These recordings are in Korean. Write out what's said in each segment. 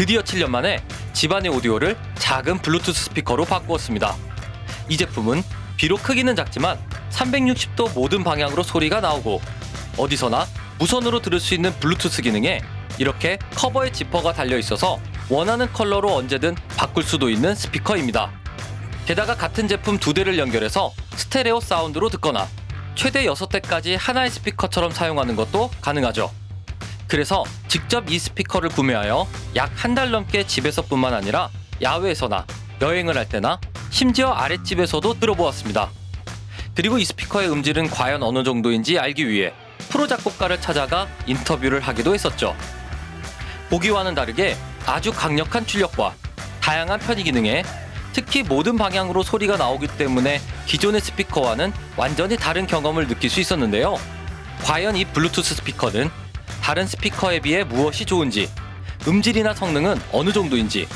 드디어 7년 만에 집안의 오디오를 작은 블루투스 스피커로 바꾸었습니다. 이 제품은 비록 크기는 작지만 360도 모든 방향으로 소리가 나오고 어디서나 무선으로 들을 수 있는 블루투스 기능에 이렇게 커버에 지퍼가 달려있어서 원하는 컬러로 언제든 바꿀 수도 있는 스피커입니다. 게다가 같은 제품 2대를 연결해서 스테레오 사운드로 듣거나 최대 6대까지 하나의 스피커처럼 사용하는 것도 가능하죠. 그래서 직접 이 스피커를 구매하여 약 한 달 넘게 집에서뿐만 아니라 야외에서나 여행을 할 때나 심지어 아랫집에서도 들어보았습니다. 그리고 이 스피커의 음질은 과연 어느 정도인지 알기 위해 프로 작곡가를 찾아가 인터뷰를 하기도 했었죠. 보기와는 다르게 아주 강력한 출력과 다양한 편의 기능에 특히 모든 방향으로 소리가 나오기 때문에 기존의 스피커와는 완전히 다른 경험을 느낄 수 있었는데요. 과연 이 블루투스 스피커는 다른 스피커에 비해 무엇이 좋은지, 음질이나 성능은 어느 정도인지,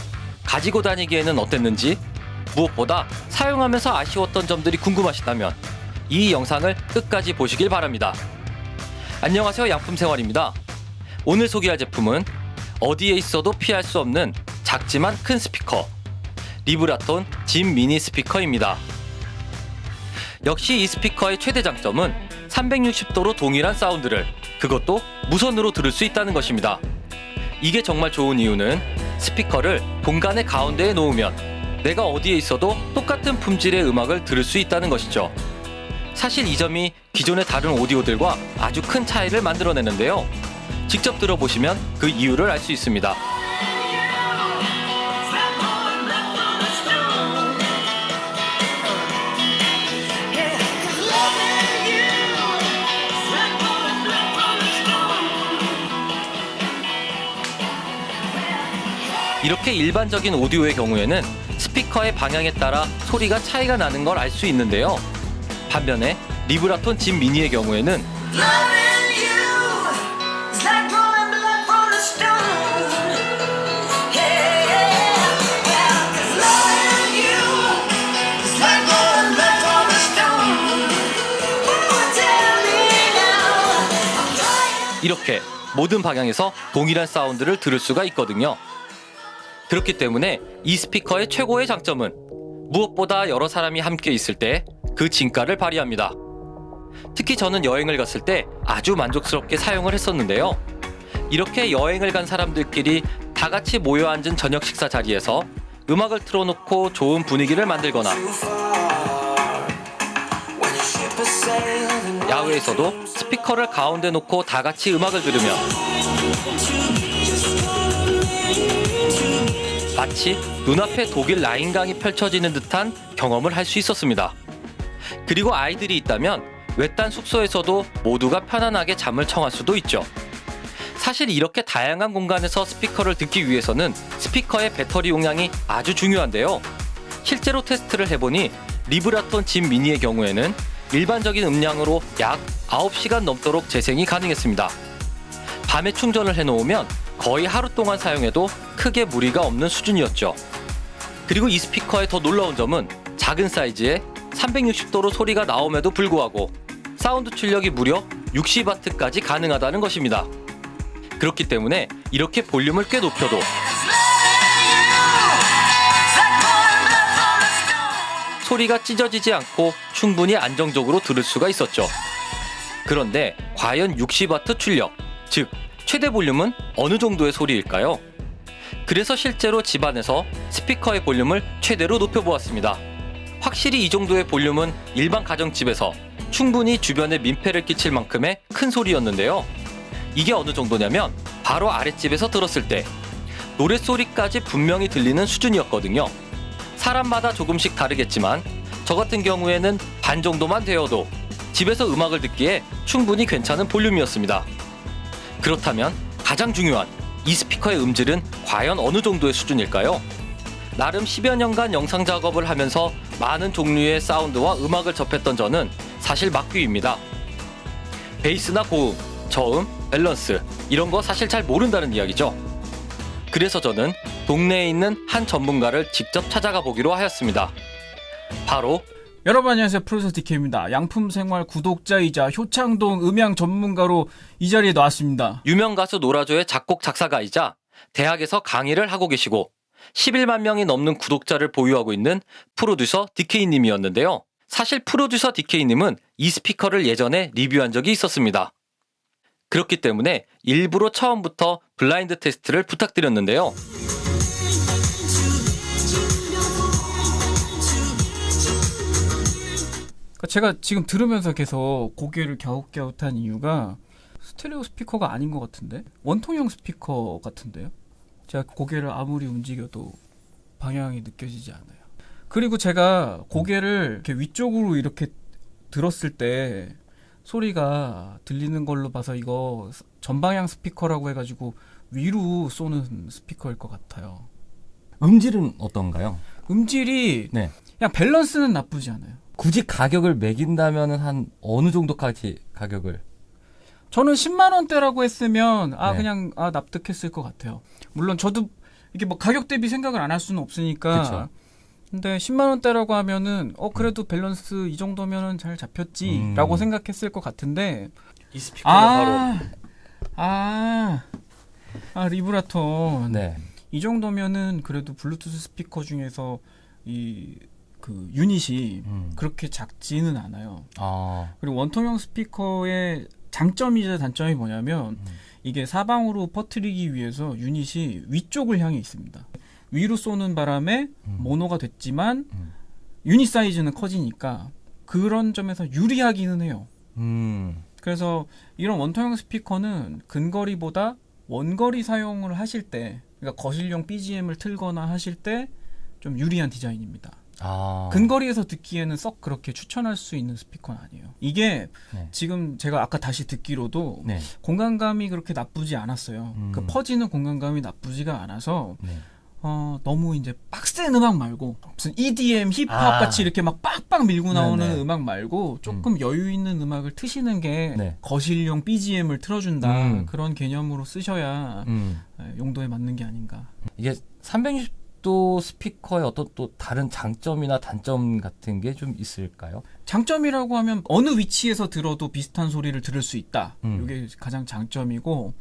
가지고 다니기에는 어땠는지, 무엇보다 사용하면서 아쉬웠던 점들이 궁금하시다면 이 영상을 끝까지 보시길 바랍니다. 안녕하세요, 양품생활입니다. 오늘 소개할 제품은 어디에 있어도 피할 수 없는 작지만 큰 스피커, 리브라톤 짐 미니 스피커입니다. 역시 이 스피커의 최대 장점은 360도로 동일한 사운드를, 그것도 무선으로 들을 수 있다는 것입니다. 이게 정말 좋은 이유는 스피커를 공간의 가운데에 놓으면 내가 어디에 있어도 똑같은 품질의 음악을 들을 수 있다는 것이죠. 사실 이 점이 기존의 다른 오디오들과 아주 큰 차이를 만들어내는데요. 직접 들어보시면 그 이유를 알 수 있습니다. 이렇게 일반적인 오디오의 경우에는 스피커의 방향에 따라 소리가 차이가 나는 걸 알 수 있는데요. 반면에 리브라톤 짐 미니의 경우에는 이렇게 모든 방향에서 동일한 사운드를 들을 수가 있거든요. 그렇기 때문에 이 스피커의 최고의 장점은 무엇보다 여러 사람이 함께 있을 때 그 진가를 발휘합니다. 특히 저는 여행을 갔을 때 아주 만족스럽게 사용을 했었는데요. 이렇게 여행을 간 사람들끼리 다 같이 모여 앉은 저녁 식사 자리에서 음악을 틀어놓고 좋은 분위기를 만들거나 야외에서도 스피커를 가운데 놓고 다 같이 음악을 들으면 마치 눈앞에 독일 라인강이 펼쳐지는 듯한 경험을 할 수 있었습니다. 그리고 아이들이 있다면 외딴 숙소에서도 모두가 편안하게 잠을 청할 수도 있죠. 사실 이렇게 다양한 공간에서 스피커를 듣기 위해서는 스피커의 배터리 용량이 아주 중요한데요. 실제로 테스트를 해보니 리브라톤 짐 미니의 경우에는 일반적인 음량으로 약 9시간 넘도록 재생이 가능했습니다. 밤에 충전을 해놓으면 거의 하루 동안 사용해도 크게 무리가 없는 수준이었죠. 그리고 이 스피커의 더 놀라운 점은 작은 사이즈에 360도로 소리가 나옴에도 불구하고 사운드 출력이 무려 60W까지 가능하다는 것입니다. 그렇기 때문에 이렇게 볼륨을 꽤 높여도 소리가 찢어지지 않고 충분히 안정적으로 들을 수가 있었죠. 그런데 과연 60W 출력, 즉 최대 볼륨은 어느 정도의 소리일까요? 그래서 실제로 집안에서 스피커의 볼륨을 최대로 높여보았습니다. 확실히 이 정도의 볼륨은 일반 가정집에서 충분히 주변에 민폐를 끼칠 만큼의 큰 소리였는데요. 이게 어느 정도냐면 바로 아랫집에서 들었을 때 노랫소리까지 분명히 들리는 수준이었거든요. 사람마다 조금씩 다르겠지만 저 같은 경우에는 반 정도만 되어도 집에서 음악을 듣기에 충분히 괜찮은 볼륨이었습니다. 그렇다면 가장 중요한 이 스피커의 음질은 과연 어느 정도의 수준일까요? 나름 10여 년간 영상 작업을 하면서 많은 종류의 사운드와 음악을 접했던 저는 사실 막귀입니다. 베이스나 고음, 저음, 밸런스 이런 거 사실 잘 모른다는 이야기죠. 그래서 저는 동네에 있는 한 전문가를 직접 찾아가 보기로 하였습니다. 바로 여러분 안녕하세요, 프로듀서 DK입니다. 양품생활 구독자이자 효창동 음향 전문가로 이 자리에 나왔습니다. 유명 가수 노라조의 작곡 작사가이자 대학에서 강의를 하고 계시고 11만 명이 넘는 구독자를 보유하고 있는 프로듀서 DK님이었는데요. 사실 프로듀서 DK님은 이 스피커를 예전에 리뷰한 적이 있었습니다. 그렇기 때문에 일부러 처음부터 블라인드 테스트를 부탁드렸는데요. 제가 지금 들으면서 계속 고개를 갸웃갸웃한 이유가 스테레오 스피커가 아닌 것 같은데? 원통형 스피커 같은데요? 제가 고개를 아무리 움직여도 방향이 느껴지지 않아요. 그리고 제가 고개를 이렇게 위쪽으로 이렇게 들었을 때 소리가 들리는 걸로 봐서 이거 전방향 스피커라고 해가지고 위로 쏘는 스피커일 것 같아요. 음질은 어떤가요? 음질이 네. 그냥 밸런스는 나쁘지 않아요. 굳이 가격을 매긴다면 한 어느 정도까지 가격을? 저는 10만 원대라고 했으면 네. 그냥 납득했을 것 같아요. 물론 저도 이게 뭐 가격 대비 생각을 안 할 수는 없으니까. 그쵸. 근데 10만 원대라고 하면은 그래도 밸런스 이 정도면은 잘 잡혔지라고 생각했을 것 같은데. 이 스피커는 리브라톤. 네. 이 정도면은 그래도 블루투스 스피커 중에서 그 유닛이 그렇게 작지는 않아요. 그리고 원통형 스피커의 장점이자 단점이 뭐냐면 이게 사방으로 퍼뜨리기 위해서 유닛이 위쪽을 향해 있습니다. 위로 쏘는 바람에 모노가 됐지만 유닛 사이즈는 커지니까 그런 점에서 유리하기는 해요. 그래서 이런 원통형 스피커는 근거리보다 원거리 사용을 하실 때, 그러니까 거실용 BGM을 틀거나 하실 때 좀 유리한 디자인입니다. 근거리에서 듣기에는 썩 그렇게 추천할 수 있는 스피커는 아니에요. 이게 네. 지금 제가 아까 다시 듣기로도 네. 공간감이 그렇게 나쁘지 않았어요. 그 퍼지는 공간감이 나쁘지가 않아서 네. 너무 이제 빡센 음악 말고 무슨 EDM, 힙합 같이 이렇게 막 빡빡 밀고 나오는 네네. 음악 말고 조금 여유 있는 음악을 트시는 게 네. 거실용 BGM을 틀어준다 그런 개념으로 쓰셔야 용도에 맞는 게 아닌가. 이게 360도 스피커의 어떤 또 다른 장점이나 단점 같은 게 좀 있을까요? 장점이라고 하면 어느 위치에서 들어도 비슷한 소리를 들을 수 있다. 음. 이게 가장 장점이고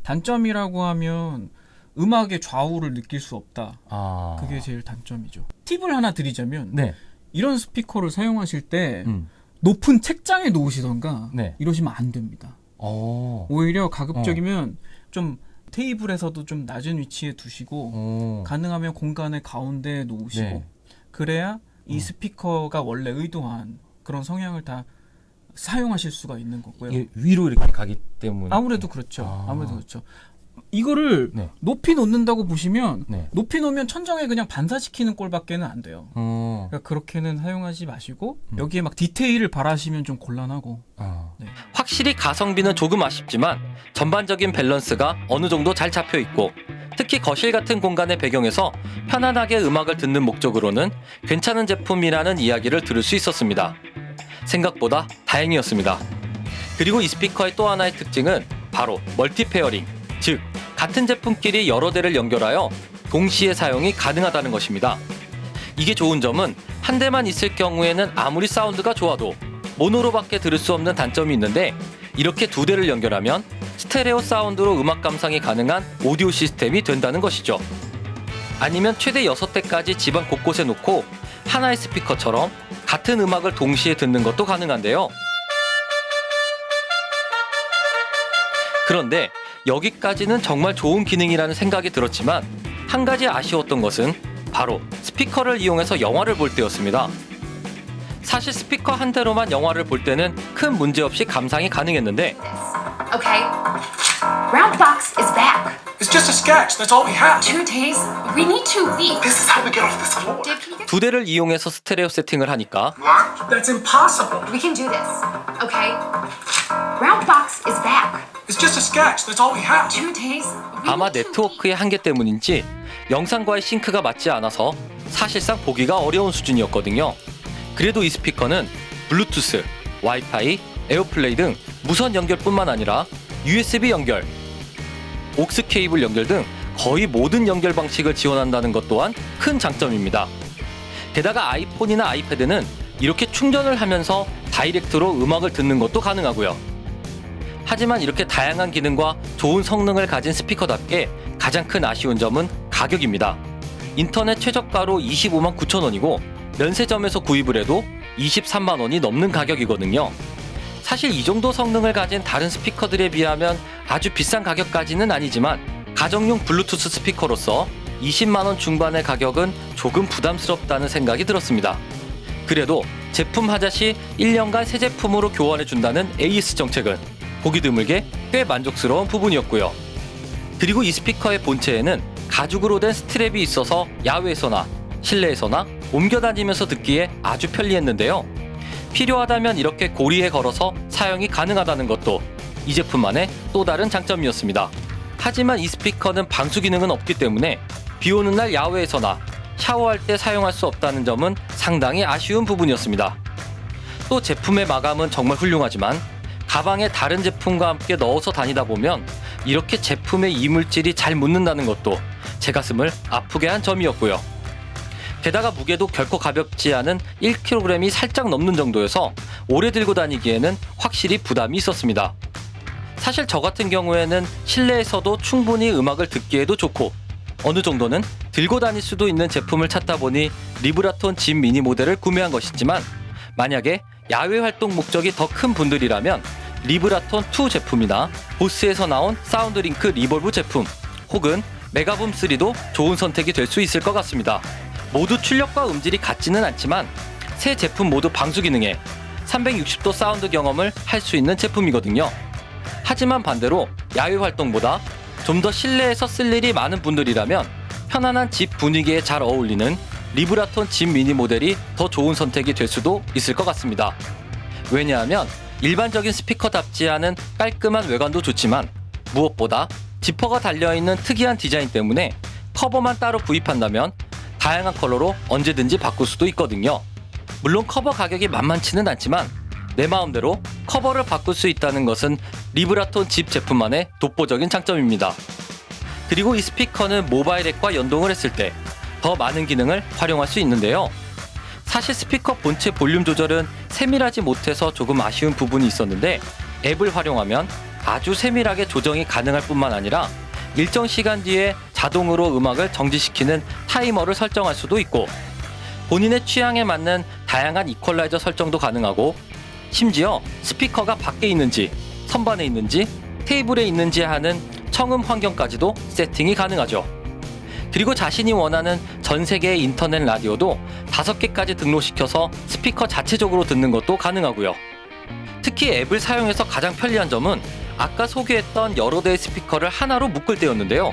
단점이라고 하면 음악의 좌우를 느낄 수 없다. 그게 제일 단점이죠. 팁을 하나 드리자면 네. 이런 스피커를 사용하실 때 음. 높은 책장에 놓으시던가 네. 이러시면 안 됩니다. 오히려 가급적이면 좀 테이블에서도 좀 낮은 위치에 두시고 가능하면 공간의 가운데에 놓으시고 네. 그래야 이 스피커가 원래 의도한 그런 성향을 다 사용하실 수가 있는 거고요. 이게 위로 이렇게 가기 때문에 아무래도 그렇죠. 아무래도 그렇죠. 이거를 네. 높이 놓는다고 보시면 네. 높이 놓으면 천정에 그냥 반사시키는 꼴밖에는 안 돼요. 그러니까 그렇게는 사용하지 마시고 여기에 막 디테일을 바라시면 좀 곤란하고. 네. 확실히 가성비는 조금 아쉽지만 전반적인 밸런스가 어느 정도 잘 잡혀 있고 특히 거실 같은 공간의 배경에서 편안하게 음악을 듣는 목적으로는 괜찮은 제품이라는 이야기를 들을 수 있었습니다. 생각보다 다행이었습니다. 그리고 이 스피커의 또 하나의 특징은 바로 멀티 페어링, 즉 같은 제품끼리 여러 대를 연결하여 동시에 사용이 가능하다는 것입니다. 이게 좋은 점은 한 대만 있을 경우에는 아무리 사운드가 좋아도 모노로밖에 들을 수 없는 단점이 있는데 이렇게 두 대를 연결하면 스테레오 사운드로 음악 감상이 가능한 오디오 시스템이 된다는 것이죠. 아니면 최대 6대까지 집안 곳곳에 놓고 하나의 스피커처럼 같은 음악을 동시에 듣는 것도 가능한데요. 그런데 여기까지는 정말 좋은 기능이라는 생각이 들었지만 한 가지 아쉬웠던 것은 바로 스피커를 이용해서 영화를 볼 때였습니다. 사실 스피커 한 대로만 영화를 볼 때는 큰 문제 없이 감상이 가능했는데 Okay. Round box is back. It's just a sketch. That's all we have. 2 days. We need 2 weeks. This is how we get off this floor. Dave, can you get? 두 대를 이용해서 스테레오 세팅을 하니까 What? That's impossible. We can do this. Okay. Round box is back. It's just a sketch. That's all we have. 2 days. We 아마 need 2 네트워크의 한계 때문인지 영상과의 싱크가 맞지 않아서 사실상 보기가 어려운 수준이었거든요. 그래도 이 스피커는 블루투스, 와이파이, 에어플레이 등 무선 연결뿐만 아니라 USB 연결, 옥스 케이블 연결 등 거의 모든 연결 방식을 지원한다는 것 또한 큰 장점입니다. 게다가 아이폰이나 아이패드는 이렇게 충전을 하면서 다이렉트로 음악을 듣는 것도 가능하고요. 하지만 이렇게 다양한 기능과 좋은 성능을 가진 스피커답게 가장 큰 아쉬운 점은 가격입니다. 인터넷 최저가로 25만 9천 원이고 면세점에서 구입을 해도 23만 원이 넘는 가격이거든요. 사실 이 정도 성능을 가진 다른 스피커들에 비하면 아주 비싼 가격까지는 아니지만 가정용 블루투스 스피커로서 20만 원 중반의 가격은 조금 부담스럽다는 생각이 들었습니다. 그래도 제품 하자 시 1년간 새 제품으로 교환해준다는 AS 정책은 보기 드물게 꽤 만족스러운 부분이었고요. 그리고 이 스피커의 본체에는 가죽으로 된 스트랩이 있어서 야외에서나 실내에서나 옮겨 다니면서 듣기에 아주 편리했는데요. 필요하다면 이렇게 고리에 걸어서 사용이 가능하다는 것도 이 제품만의 또 다른 장점이었습니다. 하지만 이 스피커는 방수 기능은 없기 때문에 비 오는 날 야외에서나 샤워할 때 사용할 수 없다는 점은 상당히 아쉬운 부분이었습니다. 또 제품의 마감은 정말 훌륭하지만 가방에 다른 제품과 함께 넣어서 다니다 보면 이렇게 제품의 이물질이 잘 묻는다는 것도 제 가슴을 아프게 한 점이었고요. 게다가 무게도 결코 가볍지 않은 1kg이 살짝 넘는 정도여서 오래 들고 다니기에는 확실히 부담이 있었습니다. 사실 저 같은 경우에는 실내에서도 충분히 음악을 듣기에도 좋고 어느 정도는 들고 다닐 수도 있는 제품을 찾다 보니 리브라톤 집 미니 모델을 구매한 것이지만 만약에 야외 활동 목적이 더 큰 분들이라면 리브라톤 2 제품이나 보스에서 나온 사운드링크 리볼브 제품 혹은 메가붐 3도 좋은 선택이 될 수 있을 것 같습니다. 모두 출력과 음질이 같지는 않지만 세 제품 모두 방수 기능에 360도 사운드 경험을 할 수 있는 제품이거든요. 하지만 반대로 야외 활동보다 좀 더 실내에서 쓸 일이 많은 분들이라면 편안한 집 분위기에 잘 어울리는 리브라톤 집 미니 모델이 더 좋은 선택이 될 수도 있을 것 같습니다. 왜냐하면 일반적인 스피커답지 않은 깔끔한 외관도 좋지만 무엇보다 지퍼가 달려있는 특이한 디자인 때문에 커버만 따로 구입한다면 다양한 컬러로 언제든지 바꿀 수도 있거든요. 물론 커버 가격이 만만치는 않지만 내 마음대로 커버를 바꿀 수 있다는 것은 리브라톤 집 제품만의 독보적인 장점입니다. 그리고 이 스피커는 모바일 앱과 연동을 했을 때 더 많은 기능을 활용할 수 있는데요. 사실 스피커 본체 볼륨 조절은 세밀하지 못해서 조금 아쉬운 부분이 있었는데 앱을 활용하면 아주 세밀하게 조정이 가능할 뿐만 아니라 일정 시간 뒤에 자동으로 음악을 정지시키는 타이머를 설정할 수도 있고 본인의 취향에 맞는 다양한 이퀄라이저 설정도 가능하고 심지어 스피커가 밖에 있는지 선반에 있는지 테이블에 있는지 하는 청음 환경까지도 세팅이 가능하죠. 그리고 자신이 원하는 전 세계의 인터넷 라디오도 5개까지 등록시켜서 스피커 자체적으로 듣는 것도 가능하고요. 특히 앱을 사용해서 가장 편리한 점은 아까 소개했던 여러 대의 스피커를 하나로 묶을 때였는데요.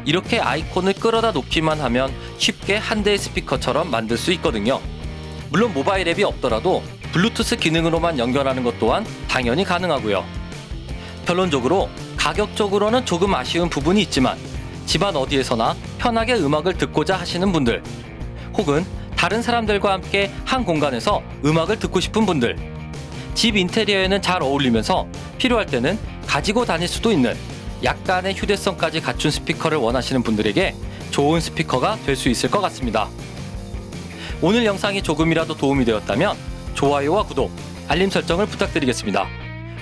이렇게 아이콘을 끌어다 놓기만 하면 쉽게 한 대의 스피커처럼 만들 수 있거든요. 물론 모바일 앱이 없더라도 블루투스 기능으로만 연결하는 것 또한 당연히 가능하고요. 결론적으로 가격적으로는 조금 아쉬운 부분이 있지만 집안 어디에서나 편하게 음악을 듣고자 하시는 분들 혹은 다른 사람들과 함께 한 공간에서 음악을 듣고 싶은 분들 집 인테리어에는 잘 어울리면서 필요할 때는 가지고 다닐 수도 있는 약간의 휴대성까지 갖춘 스피커를 원하시는 분들에게 좋은 스피커가 될 수 있을 것 같습니다. 오늘 영상이 조금이라도 도움이 되었다면 좋아요와 구독, 알림 설정을 부탁드리겠습니다.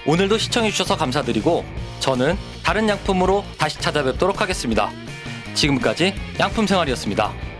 오늘도 시청해주셔서 감사드리고 저는 다른 양품으로 다시 찾아뵙도록 하겠습니다. 지금까지 양품생활이었습니다.